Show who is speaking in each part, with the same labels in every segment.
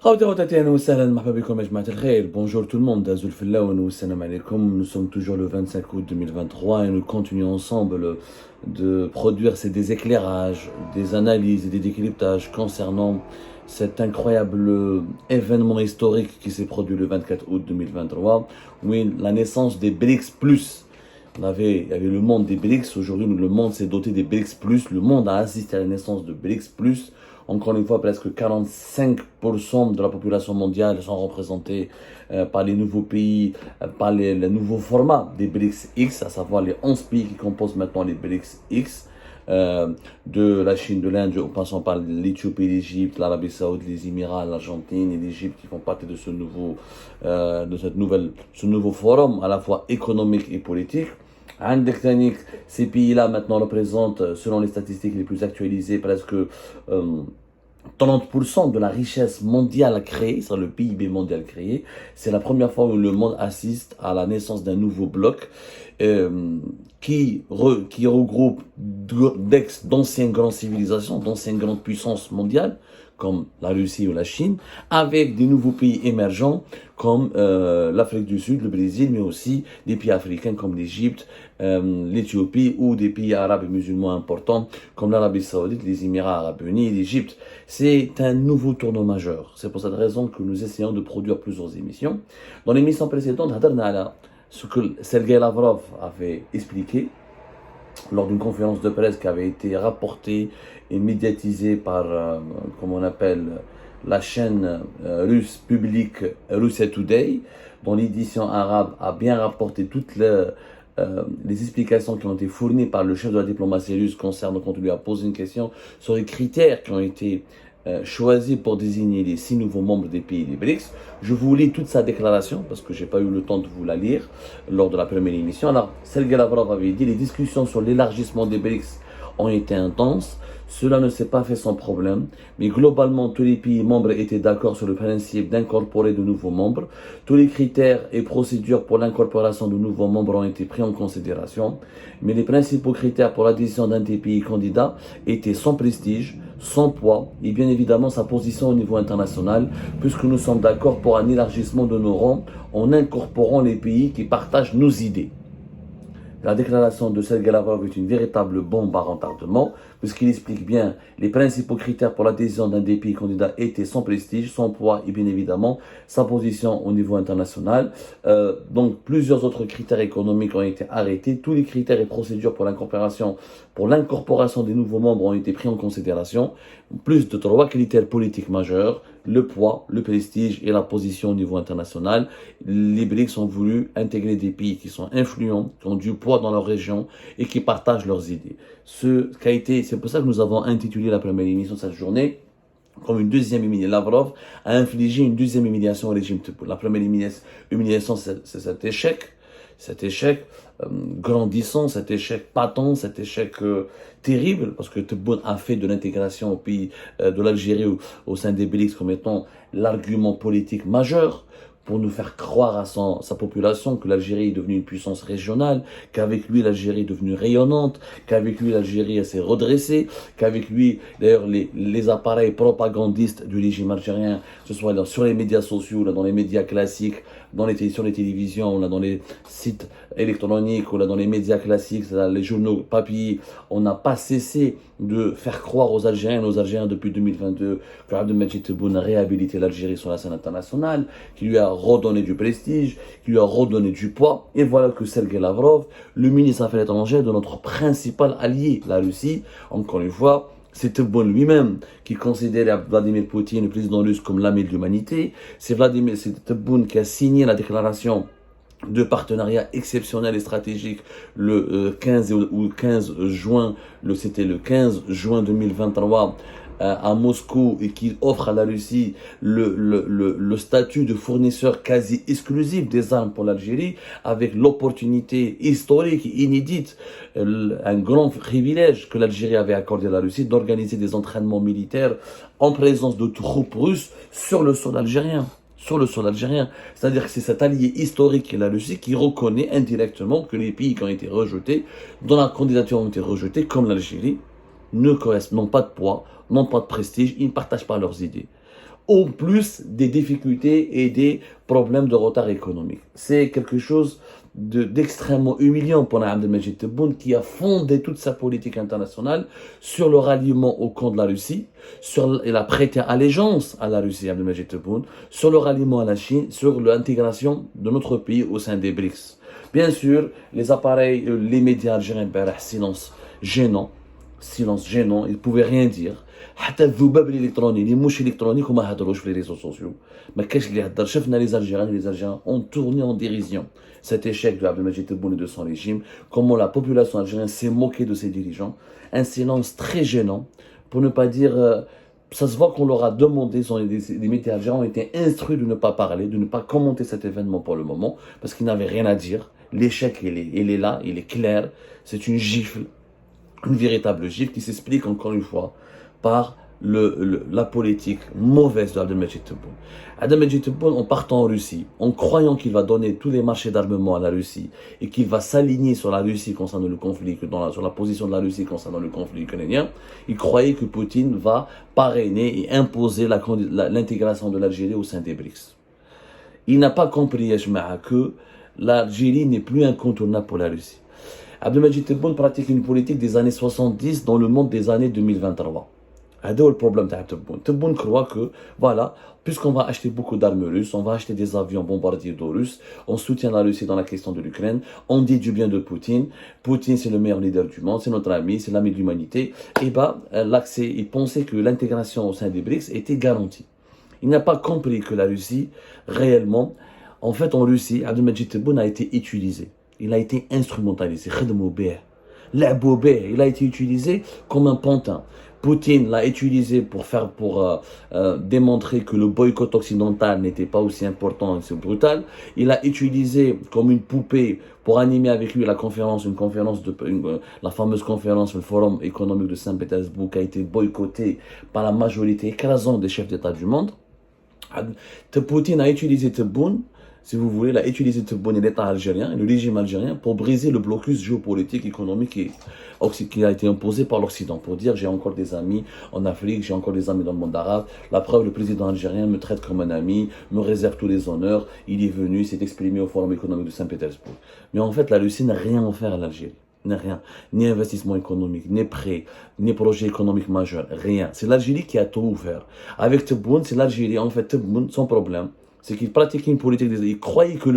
Speaker 1: Bonjour tout le monde, Azul Fillaoun, salam alaikum. Nous sommes toujours le 25 août 2023 et nous continuons ensemble de produire des éclairages, des analyses et des décryptages concernant cet incroyable événement historique qui s'est produit le 24 août 2023, oui, la naissance des BRICS+. Il y avait le monde des BRICS, aujourd'hui le monde s'est doté des BRICS+, le monde a assisté à la naissance de BRICS+. Encore une fois, presque 45% de la population mondiale sont représentés par les nouveaux pays, par les nouveaux formats des BRICS X, à savoir les 11 pays qui composent maintenant les BRICS X, de la Chine, de l'Inde, en passant par l'Éthiopie, l'Égypte, l'Arabie Saoudite, les Émirats, l'Argentine et l'Égypte qui font partie de ce nouveau forum à la fois économique et politique. Ces pays-là maintenant représentent, selon les statistiques les plus actualisées, presque 30% de la richesse mondiale créée, c'est le PIB mondial créé. C'est la première fois où le monde assiste à la naissance d'un nouveau bloc qui regroupe d'anciennes grandes civilisations, d'anciennes grandes puissances mondiales, comme la Russie ou la Chine, avec des nouveaux pays émergents comme l'Afrique du Sud, le Brésil, mais aussi des pays africains comme l'Égypte, l'Éthiopie ou des pays arabes et musulmans importants comme l'Arabie Saoudite, les Émirats Arabes Unis et l'Égypte. C'est un nouveau tournant majeur. C'est pour cette raison que nous essayons de produire plusieurs émissions. Dans l'émission précédente, ce que Sergei Lavrov avait expliqué lors d'une conférence de presse qui avait été rapportée et médiatisée par, comment on appelle, la chaîne russe publique Russia Today, dont l'édition arabe a bien rapporté toutes les explications qui ont été fournies par le chef de la diplomatie russe concernant quand on lui a posé une question sur les critères qui ont été choisis pour désigner les 6 nouveaux membres des pays des BRICS. Je vous lis toute sa déclaration parce que j'ai pas eu le temps de vous la lire lors de la première émission. Alors, Sergei Lavrov avait dit: les discussions sur l'élargissement des BRICS ont été intenses. Cela ne s'est pas fait sans problème, mais globalement, tous les pays membres étaient d'accord sur le principe d'incorporer de nouveaux membres. Tous les critères et procédures pour l'incorporation de nouveaux membres ont été pris en considération, mais les principaux critères pour l'adhésion d'un des pays candidats étaient son prestige, son poids et bien évidemment sa position au niveau international, puisque nous sommes d'accord pour un élargissement de nos rangs en incorporant les pays qui partagent nos idées. La déclaration de Sergei Lavrov est une véritable bombe à retardement, puisqu'il explique bien les principaux critères pour l'adhésion d'un des pays candidats étaient son prestige, son poids et bien évidemment sa position au niveau international. Donc plusieurs autres critères économiques ont été arrêtés. Tous les critères et procédures pour l'incorporation des nouveaux membres ont été pris en considération. Plus de 3 critères politiques majeurs: le poids, le prestige et la position au niveau international. Les BRICS ont voulu intégrer des pays qui sont influents, qui ont du poids dans leur région et qui partagent leurs idées. C'est pour ça que nous avons intitulé la première émission de cette journée comme une deuxième humiliation. Lavrov a infligé une deuxième humiliation au régime Tebboune. La première humiliation, c'est cet échec grandissant, cet échec patent, cet échec terrible, parce que Tebboune a fait de l'intégration au pays de l'Algérie au sein des BRICS comme étant l'argument politique majeur pour nous faire croire à sa population que l'Algérie est devenue une puissance régionale, qu'avec lui l'Algérie est devenue rayonnante, qu'avec lui l'Algérie s'est redressée, qu'avec lui, d'ailleurs, les appareils propagandistes du régime algérien, que ce soit sur les médias sociaux, là, dans les médias classiques, sur les télévisions, là, dans les sites électroniques, ou là, dans les médias classiques, là, les journaux papier, on n'a pas cessé de faire croire aux Algériens depuis 2022 que Abdelmajid Tebboune a réhabilité l'Algérie sur la scène internationale, qui lui a redonné du prestige, qui lui a redonné du poids. Et voilà que Sergei Lavrov, le ministre des Affaires étrangères de notre principal allié, la Russie, encore une fois, c'est Tebboune lui-même qui considère Vladimir Poutine, le président russe, comme l'ami de l'humanité. C'est Tebboune qui a signé la déclaration de partenariat exceptionnel et stratégique le 15 juin, c'était le 15 juin 2023 à Moscou, et qui offre à la Russie le statut de fournisseur quasi exclusif des armes pour l'Algérie, avec l'opportunité historique et inédite, un grand privilège que l'Algérie avait accordé à la Russie d'organiser des entraînements militaires en présence de troupes russes sur le sol algérien. C'est-à-dire que c'est cet allié historique qu'est la Russie qui reconnaît indirectement que les pays qui ont été rejetés, dont la candidature ont été rejetée, comme l'Algérie, n'ont pas de poids, n'ont pas de prestige, ils ne partagent pas leurs idées. en plus des difficultés et des problèmes de retard économique. C'est quelque chose d'extrêmement humiliant pour Abdelmajid Tebboune qui a fondé toute sa politique internationale sur le ralliement au camp de la Russie, il a prêté allégeance à la Russie, Abdelmajid Tebboune, sur le ralliement à la Chine, sur l'intégration de notre pays au sein des BRICS. Bien sûr, les appareils, les médias algériens, silence gênant, ils ne pouvaient rien dire. حتى الذباب الالكتروني les mouches électroniques وما هضروش في les réseaux sociaux ما كاش اللي هضر شفنا les Algériens ont tourné en dérision cet échec de Abdelmajid Tebboune et de son régime, comment la population algérienne s'est moquée de ses dirigeants, un silence très gênant pour ne pas dire ça se voit qu'on leur a demandé, les médias algériens ont été instruits de ne pas parler, de ne pas commenter cet événement pour le moment parce qu'ils n'avaient rien à dire. L'échec il est là, il est clair, c'est une gifle, une véritable gifle qui s'explique encore une fois par la politique mauvaise de Abdelmajid Tebboune. Abdelmajid Tebboune, en partant en Russie, en croyant qu'il va donner tous les marchés d'armement à la Russie et qu'il va s'aligner sur la Russie concernant le conflit, sur la position de la Russie concernant le conflit ukrainien, il croyait que Poutine va parrainer et imposer l'intégration de l'Algérie au sein des BRICS. Il n'a pas compris, Yashma'a, que l'Algérie n'est plus incontournable pour la Russie. Abdelmajid Tebboune pratique une politique des années 70 dans le monde des années 2023. C'est le problème de Tebboune. Tebboune croit que, voilà, puisqu'on va acheter beaucoup d'armes russes, on va acheter des avions bombardiers d'eau russes, on soutient la Russie dans la question de l'Ukraine, on dit du bien de Poutine. Poutine, c'est le meilleur leader du monde, c'est notre ami, c'est l'ami de l'humanité. Et l'accès, il pensait que l'intégration au sein des BRICS était garantie. Il n'a pas compris que la Russie, réellement, en fait, en Russie, Abdelmajid Tebboune a été utilisé. Il a été instrumentalisé. Il a été utilisé comme un pantin. Poutine l'a utilisé pour démontrer que le boycott occidental n'était pas aussi important et aussi brutal. Il l'a utilisé comme une poupée pour animer avec lui la fameuse conférence, le Forum économique de Saint-Pétersbourg, qui a été boycottée par la majorité écrasante des chefs d'État du monde. Poutine a utilisé Tebboune, si vous voulez, il a utilisé Tebboune et l'État algérien, le régime algérien, pour briser le blocus géopolitique, économique qui a été imposé par l'Occident, pour dire j'ai encore des amis en Afrique, j'ai encore des amis dans le monde arabe. La preuve, le président algérien me traite comme un ami, me réserve tous les honneurs, il est venu, il s'est exprimé au Forum économique de Saint-Pétersbourg. Mais en fait, la Russie n'a rien offert à l'Algérie. Rien, ni investissement économique, ni prêt, ni projet économique majeur, rien. C'est l'Algérie qui a tout ouvert. Avec Tebboune, c'est l'Algérie, en fait, Tebboune, son problème, c'est qu'il pratiquait une politique il croyait que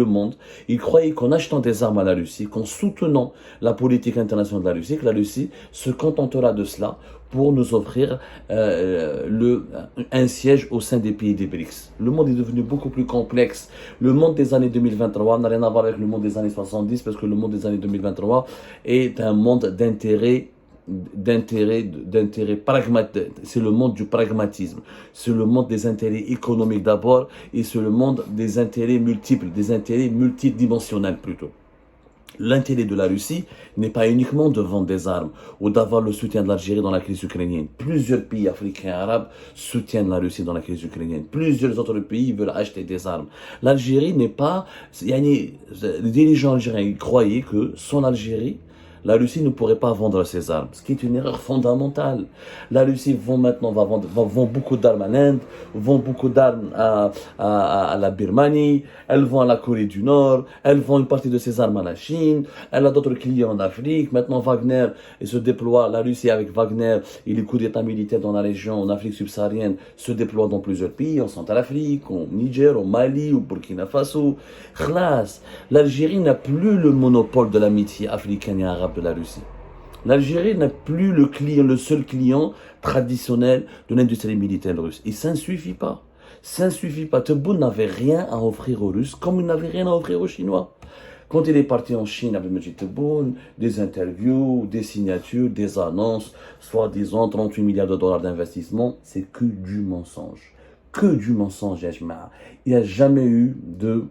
Speaker 1: il croyait qu'en achetant des armes à la Russie, qu'en soutenant la politique internationale de la Russie, que la Russie se contentera de cela pour nous offrir un siège au sein des pays des BRICS. Le monde est devenu beaucoup plus complexe. Le monde des années 2023 n'a rien à voir avec le monde des années 70 parce que le monde des années 2023 est un monde d'intérêt pragmatique. C'est le monde du pragmatisme. C'est le monde des intérêts économiques d'abord et c'est le monde des intérêts multiples, des intérêts multidimensionnels plutôt. L'intérêt de la Russie n'est pas uniquement de vendre des armes ou d'avoir le soutien de l'Algérie dans la crise ukrainienne. Plusieurs pays africains et arabes soutiennent la Russie dans la crise ukrainienne. Plusieurs autres pays veulent acheter des armes. L'Algérie n'est pas... Les dirigeants algériens croyaient que sans l'Algérie, la Russie ne pourrait pas vendre ses armes, ce qui est une erreur fondamentale. La Russie vend beaucoup d'armes à l'Inde, vend beaucoup d'armes à la Birmanie, elle vend à la Corée du Nord, elle vend une partie de ses armes à la Chine, elle a d'autres clients en Afrique. Maintenant, Wagner se déploie, la Russie avec Wagner et les coups d'État militaires dans la région, en Afrique subsaharienne, se déploie dans plusieurs pays, en Centrafrique, au Niger, au Mali, au Burkina Faso. Khlas, l'Algérie n'a plus le monopole de l'amitié africaine et arabe de la Russie. L'Algérie n'a plus le seul client traditionnel de l'industrie militaire russe. Et ça ne suffit pas. Ça ne suffit pas. Tebboune n'avait rien à offrir aux Russes comme il n'avait rien à offrir aux Chinois. Quand il est parti en Chine, Abdelmajid Tebboune, des interviews, des signatures, des annonces, soi-disant 38 milliards de dollars d'investissement, c'est que du mensonge. Que du mensonge, Yajma. Il n'y a jamais eu de